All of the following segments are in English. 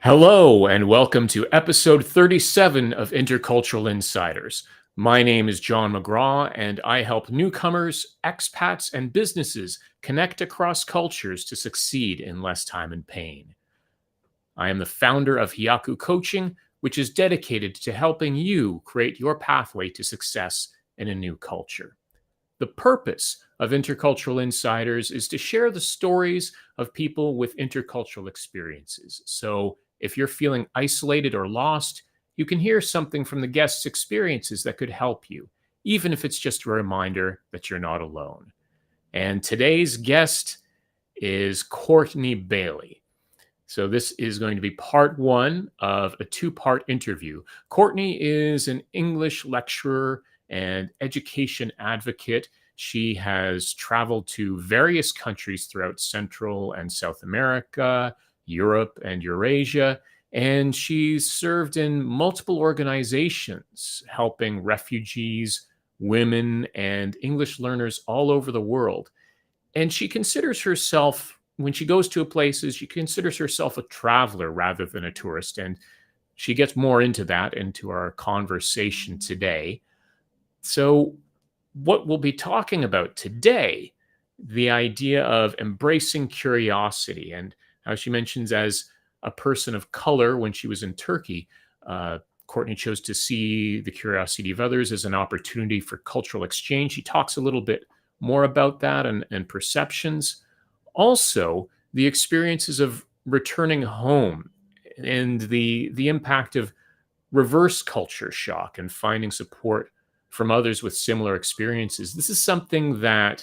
Hello, and welcome to episode 37 of Intercultural Insiders. My name is John McGraw, and I help newcomers, expats, and businesses connect across cultures to succeed in less time and pain. I am the founder of Hyaku Coaching, which is dedicated to helping you create your pathway to success in a new culture. The purpose of Intercultural Insiders is to share the stories of people with intercultural experiences. So if you're feeling isolated or lost, you can hear something from the guests' experiences that could help you, even if it's just a reminder that you're not alone. And today's guest is Courtney Bailey. So this is going to be part one of a two-part interview. Courtney is an English lecturer and education advocate. She has traveled to various countries throughout Central and South America, Europe, and Eurasia, and she's served in multiple organizations helping refugees, women, and English learners all over the world. And she considers herself, when she goes to places, she considers herself a traveler rather than a tourist. And she gets more into that into our conversation today. So what we'll be talking about today, the idea of embracing curiosity, and how she mentions as a person of color when she was in Turkey, Courtney chose to see the curiosity of others as an opportunity for cultural exchange. She talks a little bit more about that and perceptions. Also, the experiences of returning home and the impact of reverse culture shock and finding support from others with similar experiences. This is something that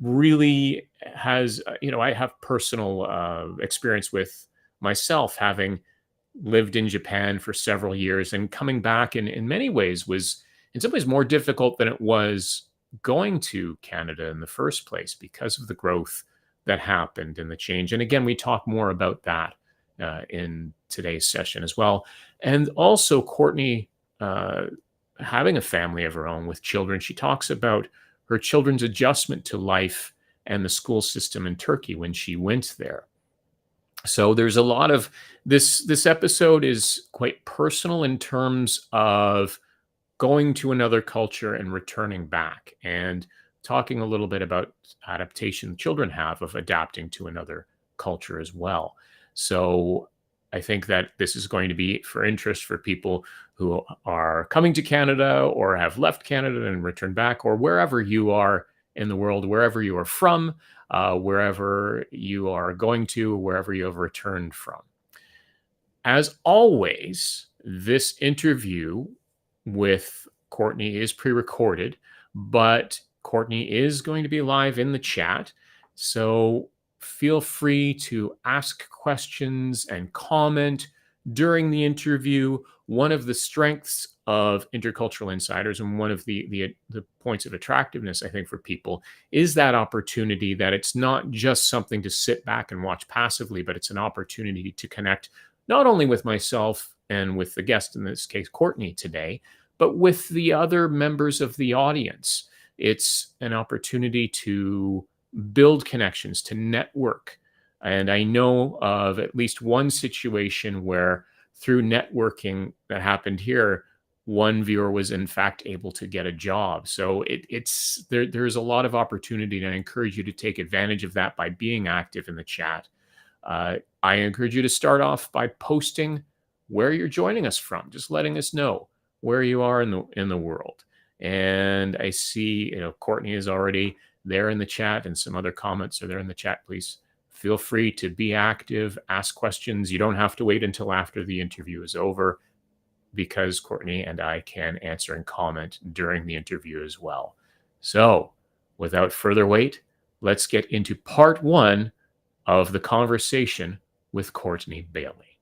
really has, I have personal experience with myself, having lived in Japan for several years, and coming back in many ways was in some ways more difficult than it was going to Canada in the first place because of the growth that happened and the change. And again, we talk more about that in today's session as well. And also Courtney, having a family of her own with children, she talks about her children's adjustment to life and the school system in Turkey when she went there. So there's a lot of this episode is quite personal in terms of going to another culture and returning back, and talking a little bit about adaptation children have of adapting to another culture as well. So I think that this is going to be for interest for people who are coming to Canada or have left Canada and returned back, or wherever you are in the world, wherever you are from, wherever you are going to, wherever you have returned from. As always, this interview with Courtney is pre-recorded, but Courtney is going to be live in the chat. So feel free to ask questions and comment during the interview. One of the strengths of Intercultural Insiders, and one of the points of attractiveness, I think, for people, is that opportunity that it's not just something to sit back and watch passively, but it's an opportunity to connect not only with myself and with the guest, in this case, Courtney today, but with the other members of the audience. It's an opportunity to build connections, to network. And I know of at least one situation where through networking that happened here, one viewer was in fact able to get a job. So there's a lot of opportunity, and I encourage you to take advantage of that by being active in the chat. I encourage you to start off by posting where you're joining us from, just letting us know where you are in the world. And I see, Courtney is already there in the chat, and some other comments are there in the chat. Please feel free to be active, ask questions. You don't have to wait until after the interview is over, because Courtney and I can answer and comment during the interview as well. So without further wait, let's get into part one of the conversation with Courtney Bailey.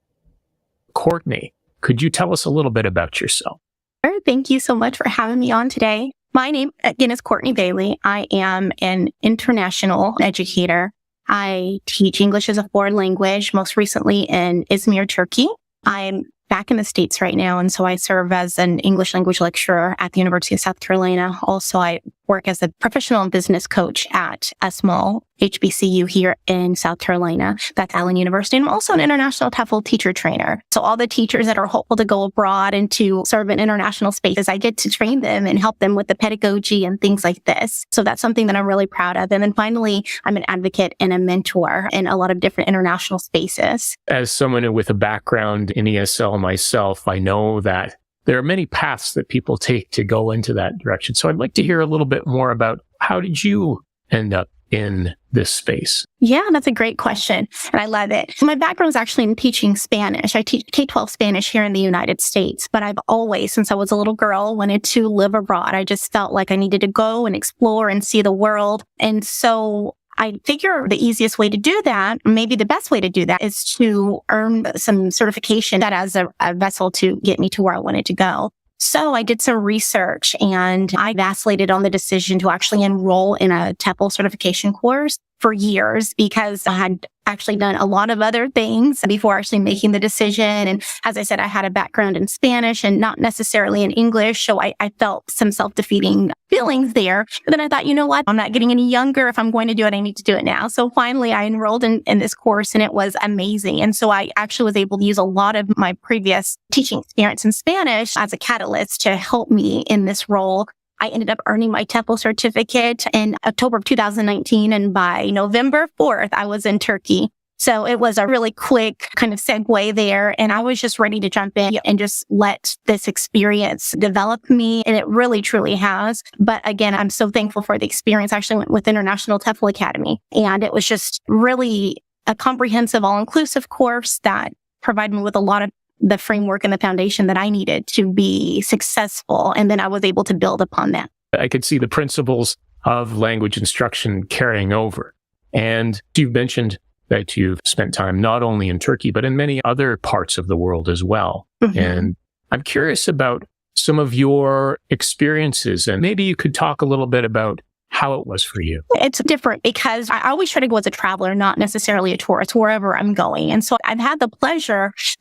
Courtney, could you tell us a little bit about yourself? Sure. Thank you so much for having me on today. My name, again, is Courtney Bailey. I am an international educator. I teach English as a foreign language, most recently in Izmir, Turkey. I'm back in the States right now, and so I serve as an English language lecturer at the University of South Carolina. Also, I work as a professional and business coach at a small HBCU here in South Carolina. That's Allen University. And I'm also an international TEFL teacher trainer. So all the teachers that are hopeful to go abroad and to serve in international spaces, I get to train them and help them with the pedagogy and things like this. So that's something that I'm really proud of. And then finally, I'm an advocate and a mentor in a lot of different international spaces. As someone with a background in ESL myself, I know that there are many paths that people take to go into that direction. So I'd like to hear a little bit more about how did you end up in this space? Yeah, that's a great question. And I love it. My background is actually in teaching Spanish. I teach K-12 Spanish here in the United States, but I've always, since I was a little girl, wanted to live abroad. I just felt like I needed to go and explore and see the world. And so I figure the easiest way to do that, maybe the best way to do that, is to earn some certification that as a vessel to get me to where I wanted to go. So I did some research and I vacillated on the decision to actually enroll in a TEFL certification course for years because I had actually done a lot of other things before actually making the decision. And as I said, I had a background in Spanish and not necessarily in English. So I felt some self-defeating feelings there. But then I thought, you know what? I'm not getting any younger. If I'm going to do it, I need to do it now. So finally I enrolled in this course and it was amazing. And so I actually was able to use a lot of my previous teaching experience in Spanish as a catalyst to help me in this role. I ended up earning my TEFL certificate in October of 2019. And by November 4th, I was in Turkey. So it was a really quick kind of segue there. And I was just ready to jump in and just let this experience develop me. And it really, truly has. But again, I'm so thankful for the experience. I actually went with International TEFL Academy. And it was just really a comprehensive, all-inclusive course that provided me with a lot of the framework and the foundation that I needed to be successful. And then I was able to build upon that. I could see the principles of language instruction carrying over. And you've mentioned that you've spent time not only in Turkey, but in many other parts of the world as well. Mm-hmm. And I'm curious about some of your experiences, and maybe you could talk a little bit about how it was for you. It's different because I always try to go as a traveler, not necessarily a tourist, wherever I'm going. And so I've had the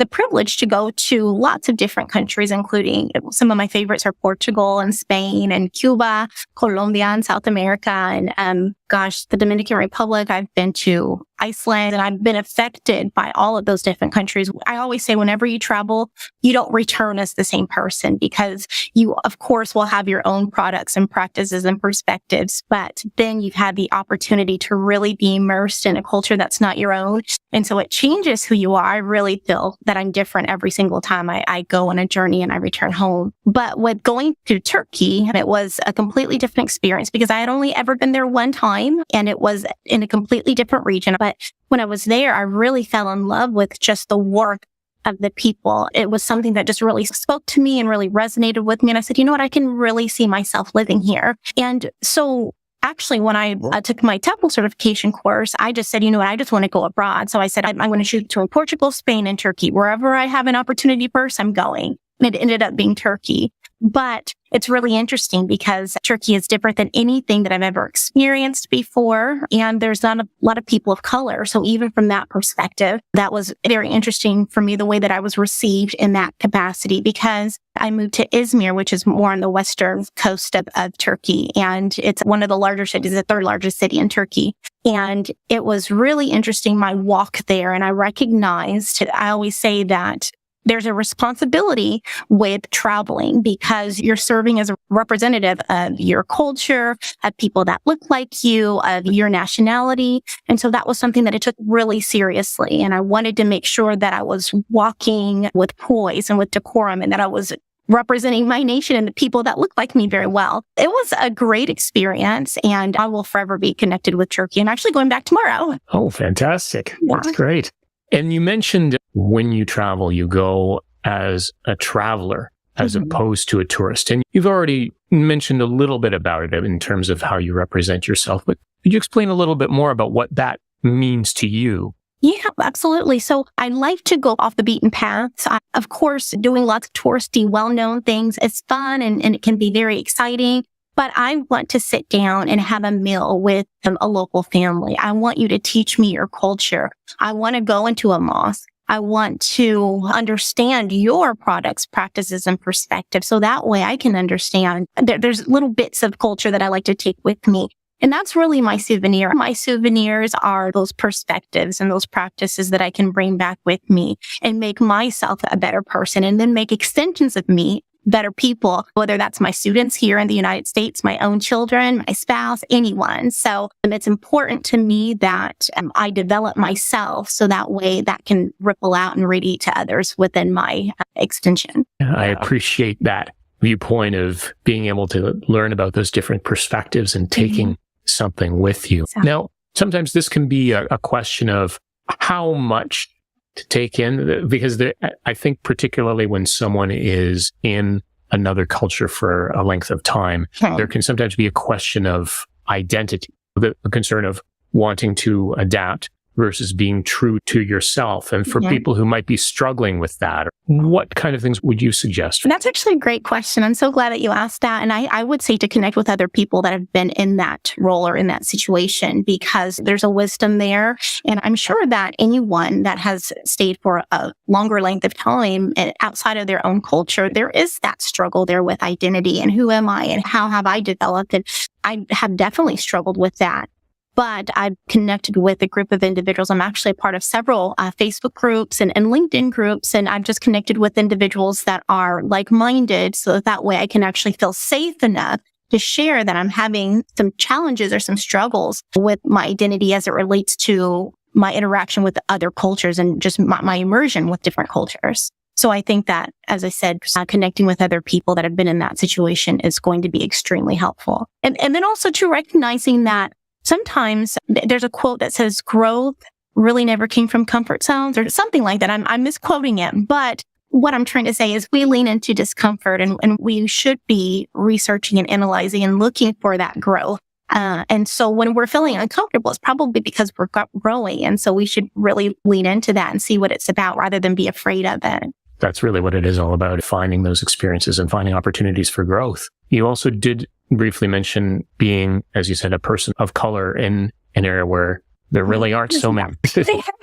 privilege to go to lots of different countries, including some of my favorites are Portugal and Spain and Cuba, Colombia and South America, and the Dominican Republic. I've been to Iceland, and I've been affected by all of those different countries. I always say whenever you travel, you don't return as the same person because you, of course, will have your own products and practices and perspectives, but then you've had the opportunity to really be immersed in a culture that's not your own. And so it changes who you are. I really feel that I'm different every single time I go on a journey and I return home. But with going to Turkey, it was a completely different experience because I had only ever been there one time and it was in a completely different region. But when I was there, I really fell in love with just the work of the people. It was something that just really spoke to me and really resonated with me. And I said, you know what, I can really see myself living here. And so actually, when I took my TEFL certification course, I just said, you know what, I just want to go abroad. So I said, I'm going to shoot to Portugal, Spain, and Turkey. Wherever I have an opportunity first, I'm going. And it ended up being Turkey. But it's really interesting because Turkey is different than anything that I've ever experienced before. And there's not a lot of people of color. So even from that perspective, that was very interesting for me, the way that I was received in that capacity, because I moved to Izmir, which is more on the western coast of Turkey. And it's one of the larger cities, the third largest city in Turkey. And it was really interesting, my walk there. And I recognized, I always say that there's a responsibility with traveling because you're serving as a representative of your culture, of people that look like you, of your nationality. And so that was something that I took really seriously. And I wanted to make sure that I was walking with poise and with decorum and that I was representing my nation and the people that look like me very well. It was a great experience and I will forever be connected with Turkey. I'm actually going back tomorrow. Oh, fantastic. Yeah. That's great. And you mentioned when you travel, you go as a traveler as opposed to a tourist. And you've already mentioned a little bit about it in terms of how you represent yourself. But could you explain a little bit more about what that means to you? Yeah, absolutely. So I like to go off the beaten paths. Of course, doing lots of touristy, well-known things is fun and it can be very exciting. But I want to sit down and have a meal with a local family. I want you to teach me your culture. I want to go into a mosque I want to understand your products, practices, and perspectives. So that way I can understand. There's little bits of culture that I like to take with me. And that's really my souvenir. My souvenirs are those perspectives and those practices that I can bring back with me and make myself a better person, and then make extensions of me better people, whether that's my students here in the United States, my own children, my spouse, anyone. So it's important to me that I develop myself so that way that can ripple out and radiate to others within my extension. I appreciate that viewpoint of being able to learn about those different perspectives and taking something with you. Exactly. Now, sometimes this can be a question of how much to take in, because I think particularly when someone is in another culture for a length of time, there can sometimes be a question of identity, the concern of wanting to adapt versus being true to yourself. And for people who might be struggling with that, what kind of things would you suggest? That's actually a great question. I'm so glad that you asked that. And I would say to connect with other people that have been in that role or in that situation, because there's a wisdom there. And I'm sure that anyone that has stayed for a longer length of time outside of their own culture, there is that struggle there with identity and who am I and how have I developed? And I have definitely struggled with that. But I've connected with a group of individuals. I'm actually a part of several Facebook groups and LinkedIn groups. And I've just connected with individuals that are like-minded, so that way I can actually feel safe enough to share that I'm having some challenges or some struggles with my identity as it relates to my interaction with other cultures and just my immersion with different cultures. So I think that, as I said, connecting with other people that have been in that situation is going to be extremely helpful. And then also to recognizing that sometimes there's a quote that says growth really never came from comfort zones or something like that. I'm misquoting it. But what I'm trying to say is we lean into discomfort and we should be researching and analyzing and looking for that growth. And so when we're feeling uncomfortable, it's probably because we're growing. And so we should really lean into that and see what it's about rather than be afraid of it. That's really what it is all about, finding those experiences and finding opportunities for growth. You also did briefly mention being, as you said, a person of color in an area where there really aren't so many.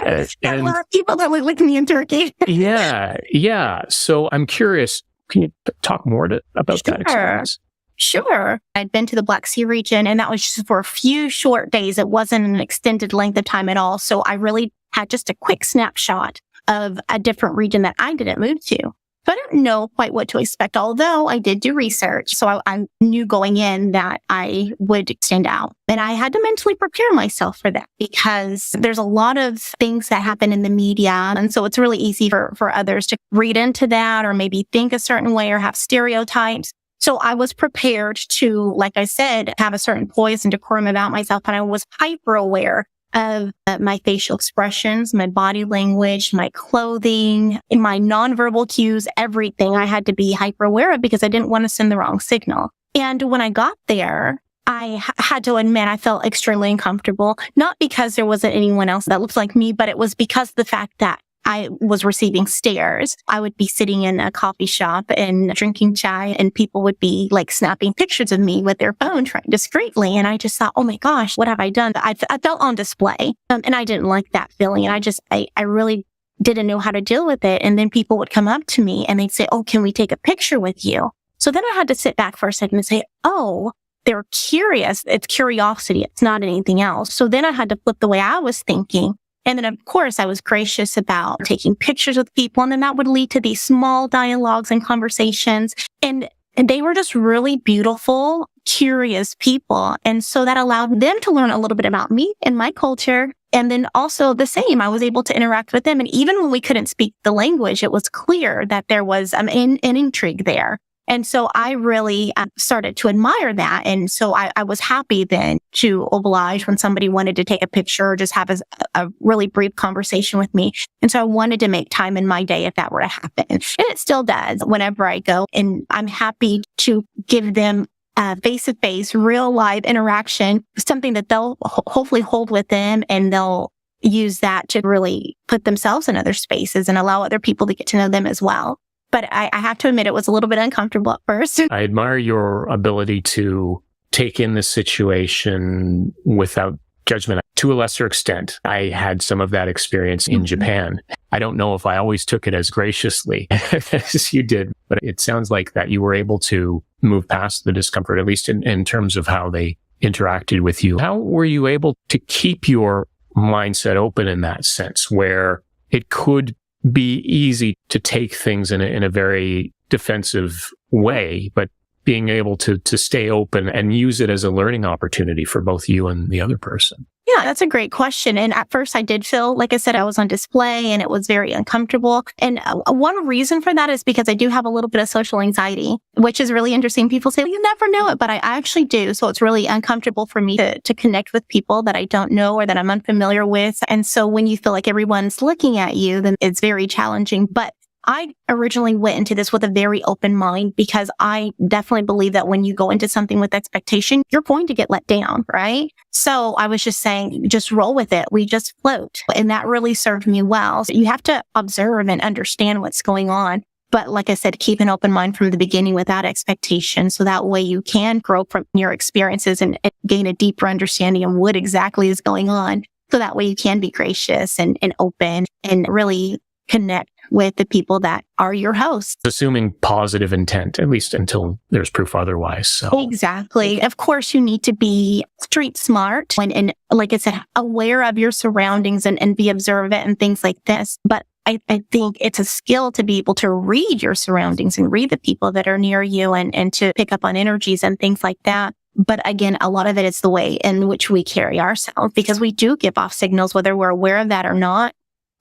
And a lot of people that look like me in Turkey. Yeah. So I'm curious, can you talk more about that experience? Sure. I'd been to the Black Sea region, and that was just for a few short days. It wasn't an extended length of time at all. So I really had just a quick snapshot of a different region that I didn't move to. So I didn't know quite what to expect, although I did do research. So I knew going in that I would stand out. And I had to mentally prepare myself for that because there's a lot of things that happen in the media. And so it's really easy for others to read into that or maybe think a certain way or have stereotypes. So I was prepared to, like I said, have a certain poise and decorum about myself. And I was hyper aware of my facial expressions, my body language, my clothing, my nonverbal cues, everything I had to be hyper aware of because I didn't want to send the wrong signal. And when I got there, I had to admit I felt extremely uncomfortable, not because there wasn't anyone else that looked like me, but it was because of the fact that I was receiving stares. I would be sitting in a coffee shop and drinking chai, and people would be like snapping pictures of me with their phone trying discreetly. And I just thought, oh my gosh, what have I done? I felt on display. And I didn't like that feeling. And I really didn't know how to deal with it. And then people would come up to me and they'd say, oh, can we take a picture with you? So then I had to sit back for a second and say, oh, they're curious. It's curiosity. It's not anything else. So then I had to flip the way I was thinking. And then, of course, I was gracious about taking pictures with people. And then that would lead to these small dialogues and conversations. And they were just really beautiful, curious people. And so that allowed them to learn a little bit about me and my culture. And then also the same, I was able to interact with them. And even when we couldn't speak the language, it was clear that there was an intrigue there. And so I really started to admire that. And so I was happy then to oblige when somebody wanted to take a picture or just have a really brief conversation with me. And so I wanted to make time in my day if that were to happen. And it still does whenever I go. And I'm happy to give them face-to-face, real live interaction, something that they'll hopefully hold with them, and they'll use that to really put themselves in other spaces and allow other people to get to know them as well. But I have to admit, it was a little bit uncomfortable at first. I admire your ability to take in the situation without judgment. To a lesser extent, I had some of that experience in Japan. I don't know if I always took it as graciously as you did, but it sounds like that you were able to move past the discomfort, at least in terms of how they interacted with you. How were you able to keep your mindset open in that sense, where it could be easy to take things in a very defensive way, but being able to stay open and use it as a learning opportunity for both you and the other person? Yeah, that's a great question. And at first I did feel, like I said, I was on display and it was very uncomfortable. And one reason for that is because I do have a little bit of social anxiety, which is really interesting. People say, you never know it, but I actually do. So it's really uncomfortable for me to connect with people that I don't know or that I'm unfamiliar with. And so when you feel like everyone's looking at you, then it's very challenging. But I originally went into this with a very open mind because I definitely believe that when you go into something with expectation, you're going to get let down, right? So I was just saying, just roll with it. We just float. And that really served me well. So you have to observe and understand what's going on. But like I said, keep an open mind from the beginning without expectation. So that way you can grow from your experiences and gain a deeper understanding of what exactly is going on. So that way you can be gracious and open and really connect with the people that are your hosts. Assuming positive intent, at least until there's proof otherwise. So. Exactly. Of course, you need to be street smart and like I said, aware of your surroundings and be observant and things like this. But I think it's a skill to be able to read your surroundings and read the people that are near you and to pick up on energies and things like that. But again, a lot of it is the way in which we carry ourselves, because we do give off signals, whether we're aware of that or not.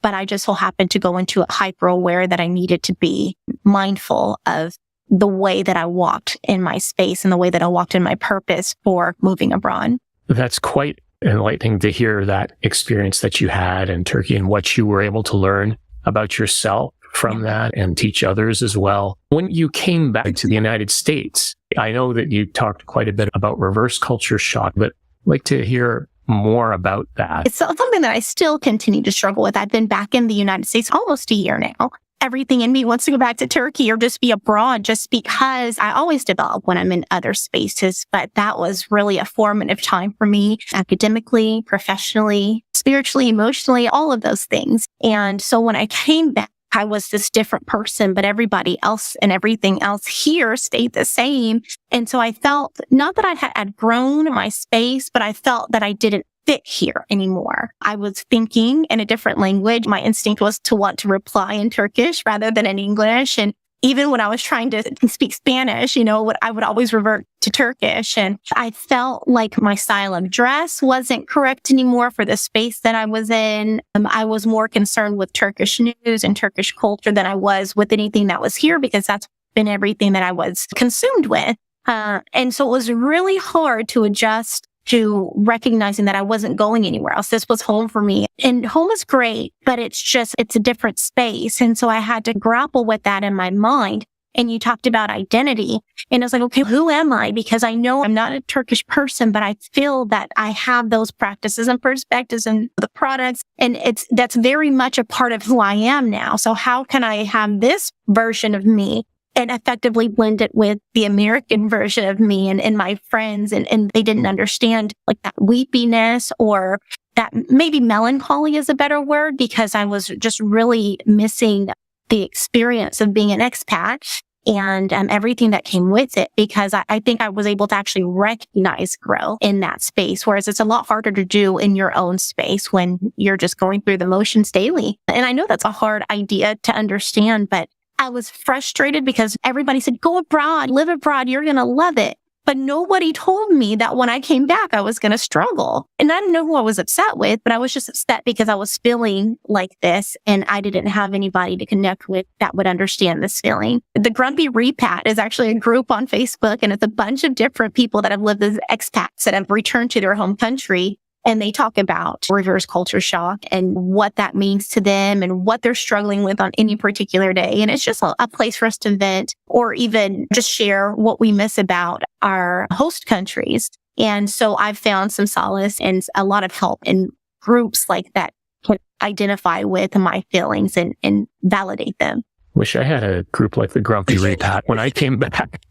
But I just so happened to go into a hyper aware that I needed to be mindful of the way that I walked in my space and the way that I walked in my purpose for moving abroad. That's quite enlightening to hear that experience that you had in Turkey and what you were able to learn about yourself from that and teach others as well. When you came back to the United States, I know that you talked quite a bit about reverse culture shock, but I'd like to hear more about that. It's something that I still continue to struggle with. I've been back in the United States almost a year now. Everything in me wants to go back to Turkey or just be abroad, just because I always develop when I'm in other spaces. But that was really a formative time for me, academically, professionally, spiritually, emotionally, all of those things. And so when I came back, I was this different person, but everybody else and everything else here stayed the same. And so I felt not that I'd grown my space, but I felt that I didn't fit here anymore. I was thinking in a different language. My instinct was to want to reply in Turkish rather than in English. And even when I was trying to speak Spanish, I would always revert to Turkish. And I felt like my style of dress wasn't correct anymore for the space that I was in. I was more concerned with Turkish news and Turkish culture than I was with anything that was here, because that's been everything that I was consumed with. And so it was really hard to adjust to recognizing that I wasn't going anywhere else. This was home for me. And home is great, but it's a different space. And so I had to grapple with that in my mind. And you talked about identity. And I was like, okay, who am I? Because I know I'm not a Turkish person, but I feel that I have those practices and perspectives and the products. And that's very much a part of who I am now. So how can I have this version of me and effectively blend it with the American version of me and my friends? And they didn't understand like that weepiness, or that maybe melancholy is a better word, because I was just really missing the experience of being an expat and everything that came with it, because I think I was able to actually recognize growth in that space, whereas it's a lot harder to do in your own space when you're just going through the motions daily. And I know that's a hard idea to understand, but I was frustrated because everybody said, go abroad, live abroad, you're going to love it. But nobody told me that when I came back, I was going to struggle. And I didn't know who I was upset with, but I was just upset because I was feeling like this and I didn't have anybody to connect with that would understand this feeling. The Grumpy Repat is actually a group on Facebook, and it's a bunch of different people that have lived as expats that have returned to their home country. And they talk about reverse culture shock and what that means to them and what they're struggling with on any particular day. And it's just a place for us to vent or even just share what we miss about our host countries. And so I've found some solace and a lot of help in groups like that can identify with my feelings and validate them. Wish I had a group like the Grumpy Repat when I came back.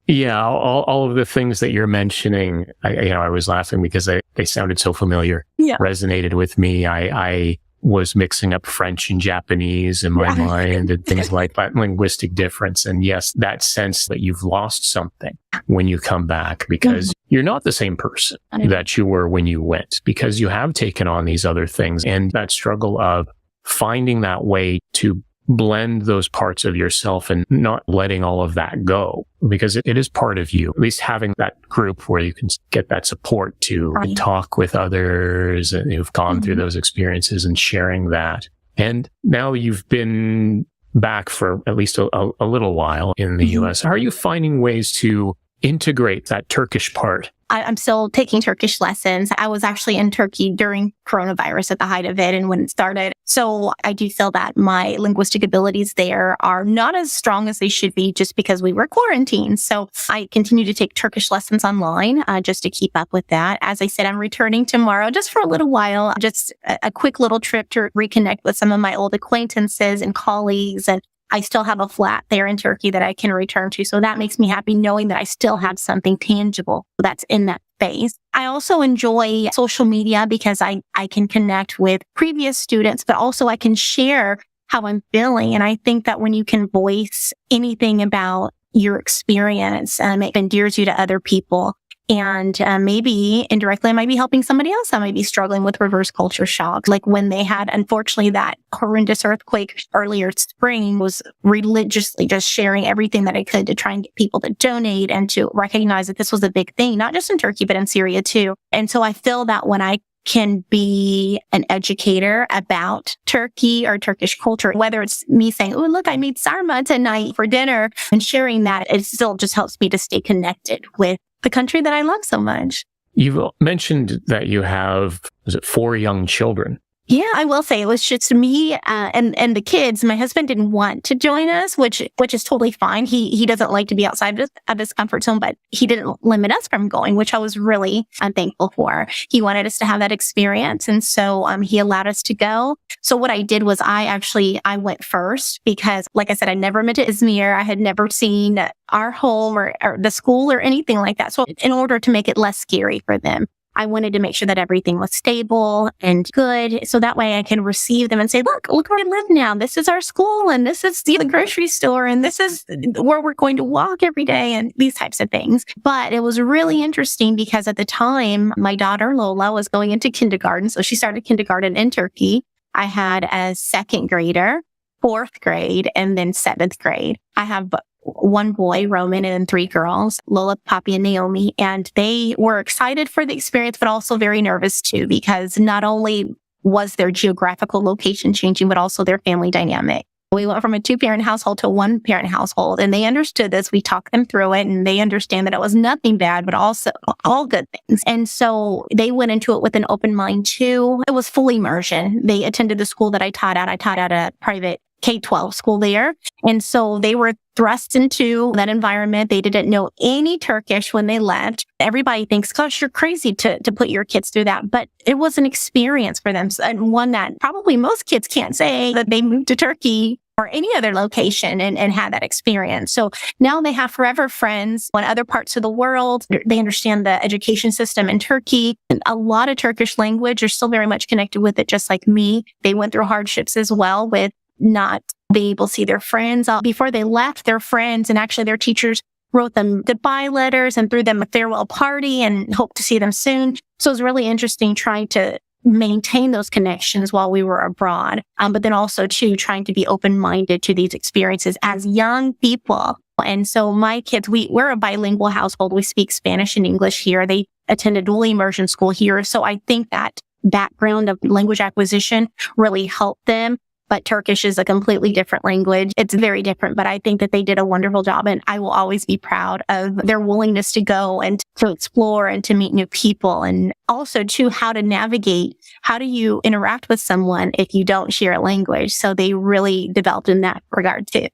Yeah, all of the things that you're mentioning, I was laughing because they sounded so familiar, Yeah. resonated with me. I was mixing up French and Japanese in my mind and things like that, linguistic difference. And yes, that sense that you've lost something when you come back because you're not the same person that you were when you went, because you have taken on these other things, and that struggle of finding that way to blend those parts of yourself and not letting all of that go, because it is part of you. At least having that group where you can get that support to talk with others who've gone through those experiences and sharing that. And now you've been back for at least a little while in the US. Are you finding ways to integrate that Turkish part? I'm still taking Turkish lessons. I was actually in Turkey during coronavirus at the height of it and when it started. So I do feel that my linguistic abilities there are not as strong as they should be just because we were quarantined. So I continue to take Turkish lessons online just to keep up with that. As I said, I'm returning tomorrow just for a little while, just a quick little trip to reconnect with some of my old acquaintances and colleagues. And I still have a flat there in Turkey that I can return to. So that makes me happy knowing that I still have something tangible that's in that space. I also enjoy social media because I can connect with previous students, but also I can share how I'm feeling. And I think that when you can voice anything about your experience, it endears you to other people. And maybe indirectly, I might be helping somebody else that might be struggling with reverse culture shock. Like when they had, unfortunately, that horrendous earthquake earlier spring, was religiously just sharing everything that I could to try and get people to donate and to recognize that this was a big thing, not just in Turkey, but in Syria too. And so I feel that when I can be an educator about Turkey or Turkish culture, whether it's me saying, oh, look, I made sarma tonight for dinner, and sharing that, it still just helps me to stay connected with the country that I love so much. You've mentioned that you have, is it 4 young children? Yeah, I will say it was just me and the kids. My husband didn't want to join us, which is totally fine. He doesn't like to be outside of his comfort zone, but he didn't limit us from going, which I was really thankful for. He wanted us to have that experience, and so he allowed us to go. So what I did was I went first because, like I said, I'd never been to Izmir. I had never seen our home or the school or anything like that. So in order to make it less scary for them, I wanted to make sure that everything was stable and good. So that way I can receive them and say, look where I live now. This is our school, and this is the grocery store, and this is where we're going to walk every day, and these types of things. But it was really interesting because at the time, my daughter Lola was going into kindergarten. So she started kindergarten in Turkey. I had a second grader, 4th grade, and then 7th grade. I have 1 boy, Roman, and then 3 girls, Lola, Poppy, and Naomi. And they were excited for the experience, but also very nervous too, because not only was their geographical location changing, but also their family dynamic. We went from a 2-parent household to a 1-parent household, and they understood this. We talked them through it, and they understand that it was nothing bad, but also all good things. And so they went into it with an open mind too. It was full immersion. They attended the school that I taught at. I taught at a private K-12 school there. And so they were thrust into that environment. They didn't know any Turkish when they left. Everybody thinks, gosh, you're crazy to put your kids through that. But it was an experience for them. And one that probably most kids can't say that they moved to Turkey or any other location and had that experience. So now they have forever friends in other parts of the world. They understand the education system in Turkey. And a lot of Turkish language are still very much connected with it, just like me. They went through hardships as well with not being able to see their friends. Before they left, their friends and actually their teachers wrote them goodbye letters and threw them a farewell party and hoped to see them soon. So it was really interesting trying to maintain those connections while we were abroad. But then also too, trying to be open-minded to these experiences as young people. And so my kids, we're a bilingual household. We speak Spanish and English here. They attended dual immersion school here. So I think that background of language acquisition really helped them. But Turkish is a completely different language. It's very different, but I think that they did a wonderful job, and I will always be proud of their willingness to go and to explore and to meet new people, and also to how to navigate. How do you interact with someone if you don't share a language? So they really developed in that regard too.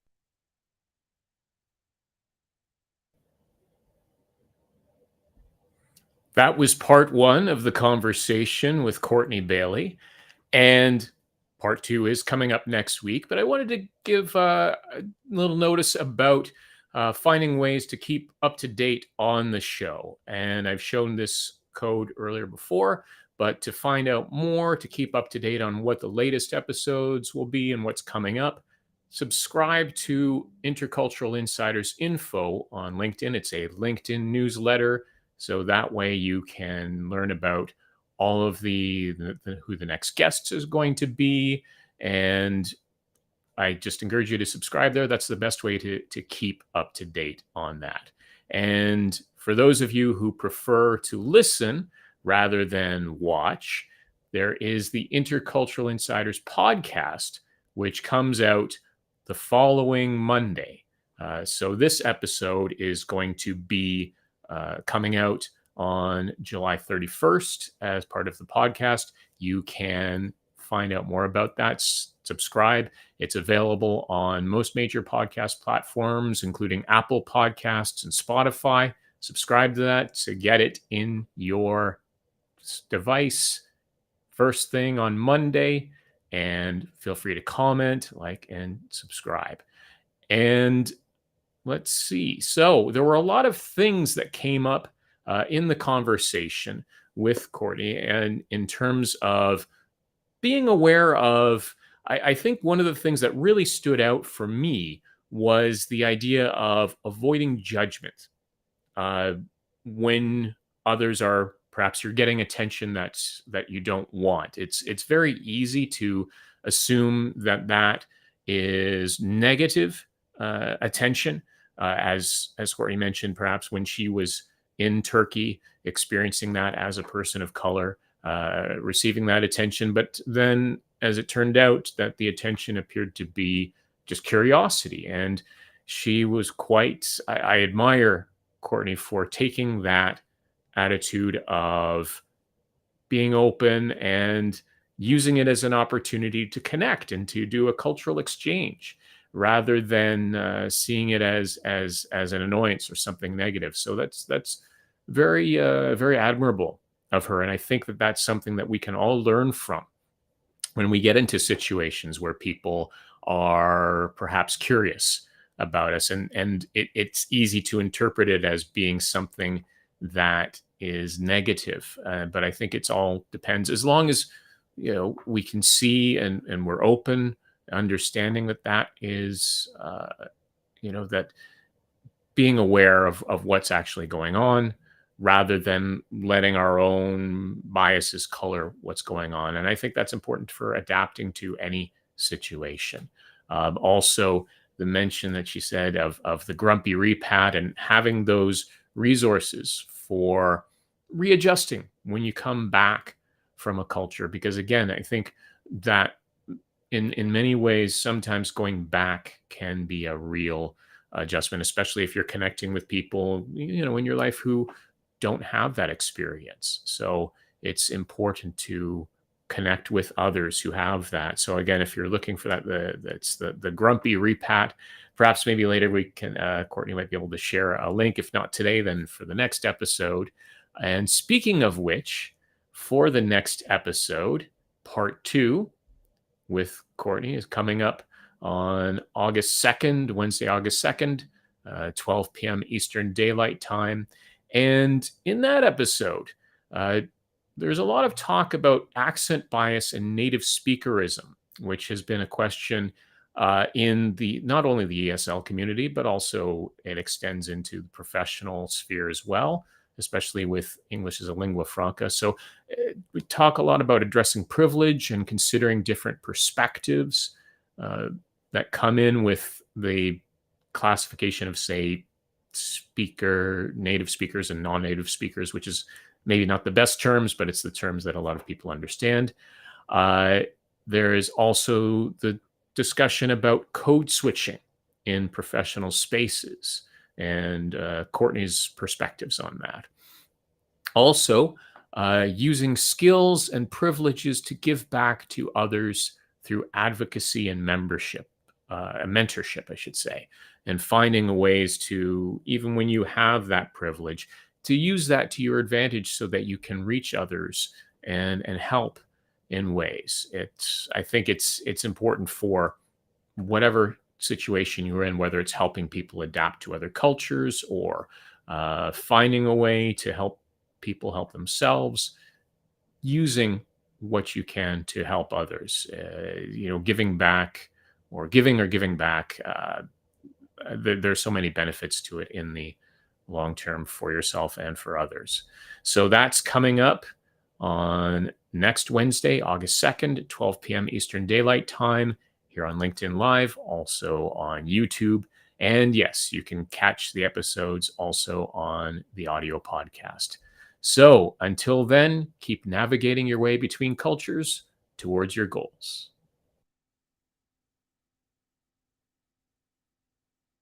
That was part 1 of the conversation with Courtney Bailey. And part 2 is coming up next week, but I wanted to give a little notice about finding ways to keep up to date on the show. And I've shown this code earlier before, but to find out more, to keep up to date on what the latest episodes will be and what's coming up, subscribe to Intercultural Insiders Info on LinkedIn. It's a LinkedIn newsletter. So that way you can learn about all of who the next guest is going to be. And I just encourage you to subscribe there. That's the best way to keep up to date on that. And for those of you who prefer to listen rather than watch, there is the Intercultural Insiders podcast, which comes out the following Monday. So this episode is going to be coming out on July 31st as part of the podcast. You can find out more about that. Subscribe. It's available on most major podcast platforms, including Apple Podcasts and Spotify. Subscribe to that to get it in your device first thing on Monday. And feel free to comment, like, and subscribe. And let's see. So there were a lot of things that came up in the conversation with Courtney, and in terms of being aware of, I think one of the things that really stood out for me was the idea of avoiding judgment when others are, perhaps you're getting attention that you don't want. It's very easy to assume that is negative attention, as Courtney mentioned, perhaps when she was in Turkey, experiencing that as a person of color, receiving that attention. But then, as it turned out, that the attention appeared to be just curiosity. And she was I admire Courtney for taking that attitude of being open and using it as an opportunity to connect and to do a cultural exchange, rather than seeing it as an annoyance or something negative. So that's very very admirable of her, and I think that that's something that we can all learn from when we get into situations where people are perhaps curious about us, and it's easy to interpret it as being something that is negative. But I think it's all depends, as long as we can see and we're open, understanding that is that being aware of what's actually going on, rather than letting our own biases color what's going on. And I think that's important for adapting to any situation. Also, the mention that she said of the grumpy repat and having those resources for readjusting when you come back from a culture. Because again, I think that in many ways, sometimes going back can be a real adjustment, especially if you're connecting with people, in your life who don't have that experience. So it's important to connect with others who have that. So again, if you're looking for that's the grumpy repat. Perhaps maybe later we can, Courtney might be able to share a link. If not today, then for the next episode. And speaking of which, for the next episode, part 2 with Courtney is coming up on August 2nd, Wednesday, August 2nd, 12 p.m. Eastern Daylight Time. And in that episode, there's a lot of talk about accent bias and native speakerism, which has been a question in not only the ESL community, but also it extends into the professional sphere as well, especially with English as a lingua franca. So we talk a lot about addressing privilege and considering different perspectives that come in with the classification of, say, native speakers and non-native speakers, which is maybe not the best terms, but it's the terms that a lot of people understand. There is also the discussion about code switching in professional spaces, and Courtney's perspectives on that. Also, using skills and privileges to give back to others through advocacy and mentorship, I should say, and finding ways to, even when you have that privilege, to use that to your advantage so that you can reach others and help in ways. I think it's important for whatever situation you're in, whether it's helping people adapt to other cultures or finding a way to help people help themselves, using what you can to help others, giving back or giving back. There's so many benefits to it in the long term for yourself and for others. So that's coming up on next Wednesday, August 2nd, 12 p.m. Eastern Daylight Time, here on LinkedIn Live, also on YouTube. And yes, you can catch the episodes also on the audio podcast. So until then, keep navigating your way between cultures towards your goals.